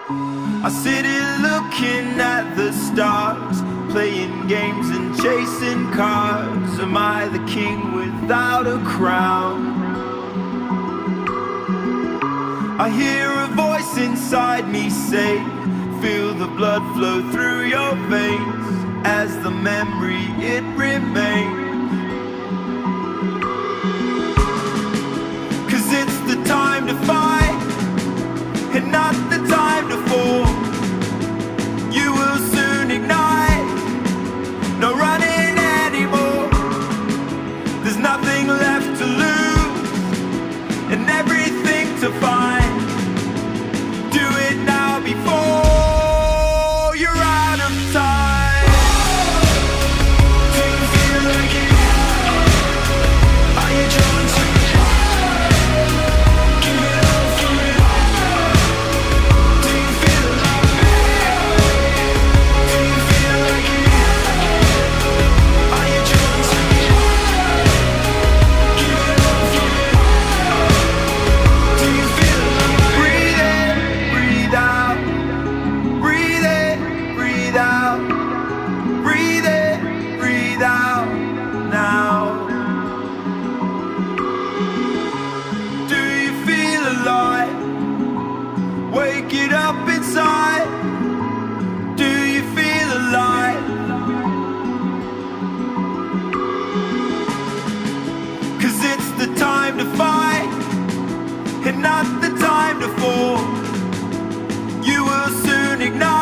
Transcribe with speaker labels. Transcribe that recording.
Speaker 1: I sit here looking at the stars, playing games and chasing cars. Am I the king without a crown? I hear a voice inside me say, feel the blood flow through your veins, as the memory it remains. 'Cause it's the time to fight, and not the time to fall. You will soon ignite, no running anymore. There's nothing left to lose, and everything to find. Do it now before you're out of time. Do you feel like it? Are you drawn to it? Give it all for it. Do you feel like it? Do you feel like it? Are you drawn to it? Give it all for it. Do you feel like it? Breathe in, breathe out. Breathe in, breathe out. Breathe in, breathe out now. Do you feel alive? Wake it up inside. Do you feel alive? 'Cause it's the time to fight, and not the time to fall. You will soon ignite.